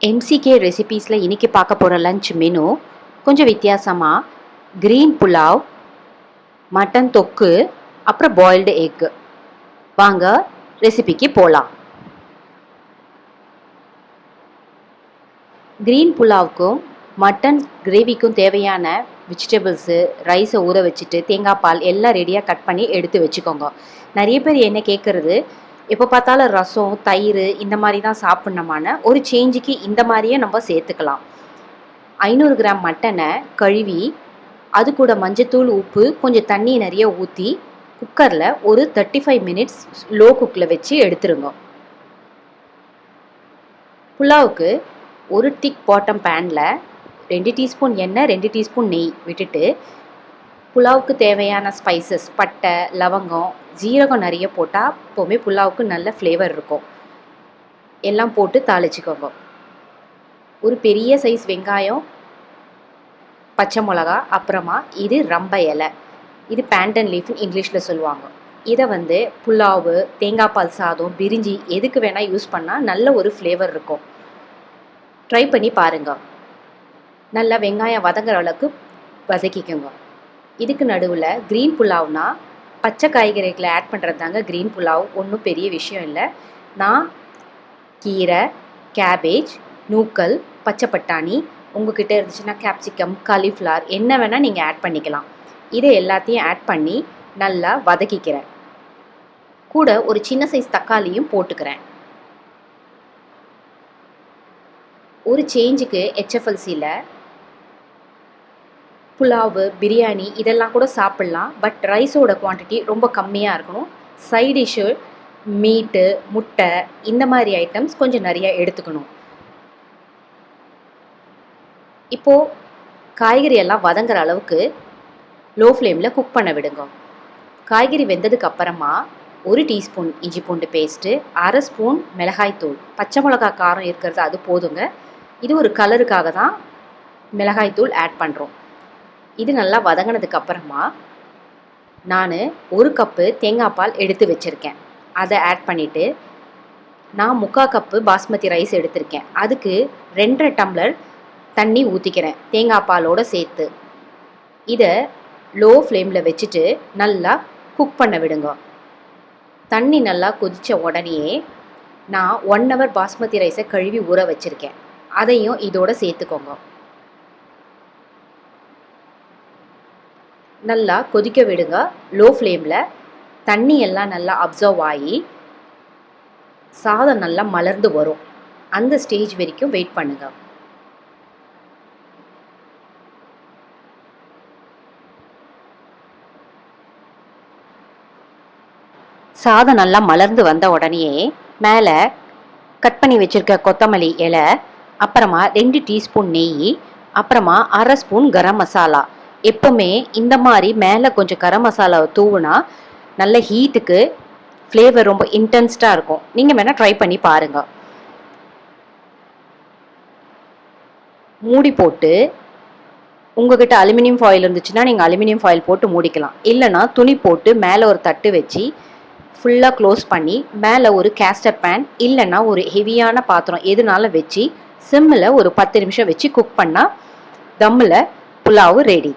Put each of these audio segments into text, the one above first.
MCQ ரெசிபீஸில் இன்றைக்கி பார்க்க போகிற லஞ்ச் மெனு கொஞ்சம் வித்தியாசமாக க்ரீன் புலாவ், மட்டன் தொக்கு, அப்புறம் பாயில்டு எக்கு. வாங்க ரெசிபிக்கு போகலாம். க்ரீன் புலாவுக்கும் மட்டன் கிரேவிக்கும் தேவையான வெஜிடபிள்ஸு, ரைஸை ஊற வச்சுட்டு தேங்காய் பால் எல்லாம் ரெடியாக கட் பண்ணி எடுத்து வச்சுக்கோங்க. நிறைய பேர் என்ன கேட்குறது, எப்போ பார்த்தாலும் ரசம், தயிர் இந்த மாதிரி தான் சாப்பிட்ணுமான ஒரு சேஞ்சுக்கு இந்த மாதிரியே நம்ம சேர்த்துக்கலாம். 500 கிராம் மட்டனை கழுவி அது கூட மஞ்சத்தூள், உப்பு, கொஞ்சம் தண்ணி நிறைய ஊற்றி குக்கரில் ஒரு 35 மினிட்ஸ் லோ குக்கில் வச்சு எடுத்துருங்க. புலாவுக்கு ஒரு திக் பாட்டம் பேனில் 2 டீஸ்பூன் எண்ணெய், 2 டீஸ்பூன் நெய் விட்டுட்டு புலாவுக்கு தேவையான ஸ்பைசஸ், பட்டை, லவங்கம், ஜீரகம் நிறைய போட்டால் எப்போவுமே புலாவுக்கு நல்ல ஃப்ளேவர் இருக்கும். எல்லாம் போட்டு தாளிச்சிக்கோங்க. ஒரு பெரிய சைஸ் வெங்காயம், பச்சை மிளகா, அப்புறமா இது ரம்ப இலை, இது பேண்டன் லீஃப்னு இங்கிலீஷில் சொல்லுவாங்க. இதை புலாவு, தேங்காய் பால் சாதம், பிரிஞ்சி எதுக்கு வேணால் யூஸ் பண்ணால் நல்ல ஒரு ஃப்ளேவர் இருக்கும். ட்ரை பண்ணி பாருங்கள். நல்லா வெங்காயம் வதங்குற அளவுக்கு வதக்கிக்கோங்க. இதுக்கு நடுவில் க்ரீன் புலாவ்னா பச்சை காய்கறிகளை ஆட் பண்ணுறது தாங்க க்ரீன் புலாவ். ஒன்றும் பெரிய விஷயம் இல்லை. நான் கீரை, கேபேஜ், நூக்கல், பச்சை பட்டாணி, உங்ககிட்ட இருந்துச்சுன்னா கேப்சிகம், காலிஃப்ளவர் என்ன வேணால் நீங்கள் ஆட் பண்ணிக்கலாம். இதை எல்லாத்தையும் ஆட் பண்ணி நல்லா வதக்கிக்கிறேன். கூட ஒரு சின்ன சைஸ் தக்காளியும் போட்டுக்கிறேன். ஒரு சேஞ்சுக்கு HFLCயில் புலாவு, பிரியாணி இதெல்லாம் கூட சாப்பிட்லாம். பட் ரைஸோட குவான்டிட்டி ரொம்ப கம்மியாக இருக்கணும். சைட் டிஷ்ஷு, மீட்டு, முட்டை இந்த மாதிரி ஐட்டம்ஸ் கொஞ்சம் நிறையா எடுத்துக்கணும். இப்போது காய்கறி எல்லாம் வதங்குற அளவுக்கு லோ ஃப்ளேமில் குக் பண்ண விடுங்க. காய்கறி வெந்ததுக்கு அப்புறமா 1 டீஸ்பூன் இஞ்சி பூண்டு பேஸ்ட்டு, 1/2 ஸ்பூன் மிளகாய்த்தூள், பச்சை மிளகாய் காரம் இருக்கிறது அது போதுங்க. இது ஒரு கலருக்காக தான் மிளகாய்த்தூள் ஆட் பண்ணுறோம். இது நல்லா வதங்கினதுக்கு அப்புறமா நான் 1 கப்பு தேங்காய் பால் எடுத்து வச்சுருக்கேன். அதை ஆட் பண்ணிவிட்டு நான் 3/4 கப்பு பாஸ்மதி ரைஸ் எடுத்திருக்கேன். அதுக்கு 2.5 டம்ளர் தண்ணி ஊற்றிக்கிறேன் தேங்காய் பாலோடு சேர்த்து. இதை லோ ஃப்ளேமில் வச்சுட்டு நல்லா குக் பண்ண விடுங்க. தண்ணி நல்லா கொதித்த உடனேயே நான் 1 ஹவர் பாஸ்மதி ரைஸை கழுவி ஊற வச்சுருக்கேன். அதையும் இதோடு சேர்த்துக்கோங்க. நல்லா கொதிக்க விடுங்க லோ ஃப்ளேமில். தண்ணி எல்லாம் நல்லா அப்சர்வ் ஆகி சாதம் நல்லா மலர்ந்து வரும். அந்த ஸ்டேஜ் வரைக்கும் வெயிட் பண்ணுங்க. சாதம் நல்லா மலர்ந்து வந்த உடனே மேலே கட் பண்ணி வச்சுருக்க கொத்தமல்லி இலை, அப்புறமா 2 டீஸ்பூன் நெய், அப்புறமா 1/2 ஸ்பூன் கரம் மசாலா. எப்போவுமே இந்த மாதிரி மேலே கொஞ்சம் கரம் மசாலாவை தூவுனா நல்ல ஹீட்டுக்கு ஃப்ளேவர் ரொம்ப இன்டென்ஸ்டாக இருக்கும். நீங்கள் வேணால் ட்ரை பண்ணி பாருங்கள். மூடி போட்டு உங்கள்கிட்ட அலுமினியம் ஃபாயில் இருந்துச்சுன்னா நீங்கள் அலுமினியம் ஃபாயில் போட்டு மூடிக்கலாம். இல்லைனா துணி போட்டு மேலே ஒரு தட்டு வச்சு ஃபுல்லாக க்ளோஸ் பண்ணி மேலே ஒரு கேஸ்டர் பேன் இல்லைன்னா ஒரு ஹெவியான பாத்திரம் எதுனாலும் வச்சு சிம்மில் ஒரு 10 நிமிஷம் வச்சு குக் பண்ணால் தம்மில் புலாவு ரெடி.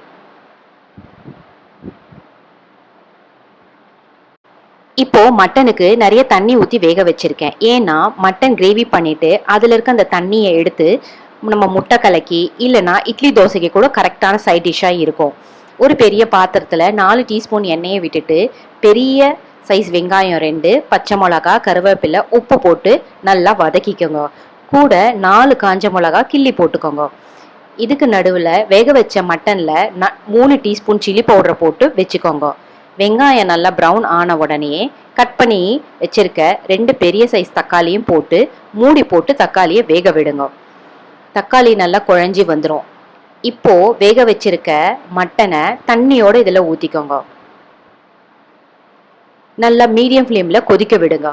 இப்போது மட்டனுக்கு நிறைய தண்ணி ஊற்றி வேக வச்சுருக்கேன். ஏன்னா மட்டன் கிரேவி பண்ணிவிட்டு அதில் இருக்க அந்த தண்ணியை எடுத்து நம்ம முட்டை கலக்கி இல்லைனா இட்லி தோசைக்கு கூட கரெக்டான சைட் டிஷ்ஷாக இருக்கும். ஒரு பெரிய பாத்திரத்தில் 4 டீஸ்பூன் எண்ணெயை விட்டுட்டு பெரிய சைஸ் வெங்காயம் 2, பச்சை மிளகா, கருவேப்பிலை, உப்பு போட்டு நல்லா வதக்கிக்கோங்க. கூட 4 காஞ்ச மிளகா கிள்ளி போட்டுக்கோங்க. இதுக்கு நடுவில் வேக வச்ச மட்டனில் 3 டீஸ்பூன் சில்லி பவுடரை போட்டு வச்சுக்கோங்க. வெங்காயம் நல்லா ப்ரௌன் ஆன உடனே கட் பண்ணி வச்சுருக்க 2 பெரிய சைஸ் தக்காளியும் போட்டு மூடி போட்டு தக்காளியை வேக விடுங்க. தக்காளி நல்லா குழஞ்சி வந்துடும். இப்போது வேக வச்சுருக்க மட்டனை தண்ணியோடு இதில் ஊற்றிக்கோங்க. நல்லா மீடியம் ஃப்ளேமில் கொதிக்க விடுங்க.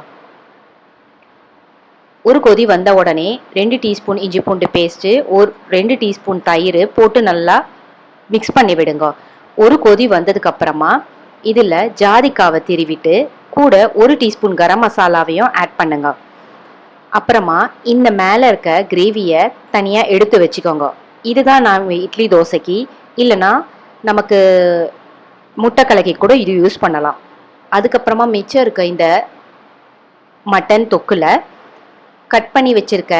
ஒரு கொதி வந்த உடனே 2 டீஸ்பூன் இஞ்சி பூண்டு பேஸ்ட்டு, 2 டீஸ்பூன் தயிர் போட்டு நல்லா மிக்ஸ் பண்ணி விடுங்க. ஒரு கொதி வந்ததுக்கப்புறமா இதில் ஜாதிக்காவை திருவிட்டு கூட 1 டீஸ்பூன் கரம் மசாலாவையும் ஆட் பண்ணுங்க. அப்புறமா இந்த மேலே இருக்க கிரேவியை தனியாக எடுத்து வச்சுக்கோங்க. இதுதான் நான் இட்லி தோசைக்கு இல்லைன்னா நமக்கு முட்டை கலக்கி கூட இது யூஸ் பண்ணலாம். அதுக்கப்புறமா மிச்சம் இருக்க இந்த மட்டன் தொக்குல கட் பண்ணி வச்சிருக்க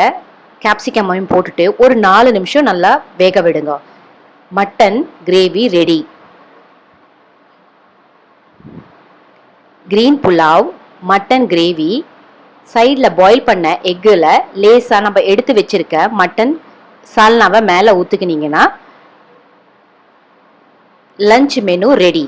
கேப்சிகமையும் போட்டுட்டு ஒரு 4 நிமிஷம் நல்லா வேக விடுங்க. Mutton gravy ready. Green pulao, mutton gravy, சைடில் பாயில் பண்ண எக்கில் லேசாக நம்ம எடுத்து வச்சிருக்க மட்டன் சால்னாவை மேலே ஊற்றுக்கினீங்கன்னா லஞ்ச் மெனு ரெடி.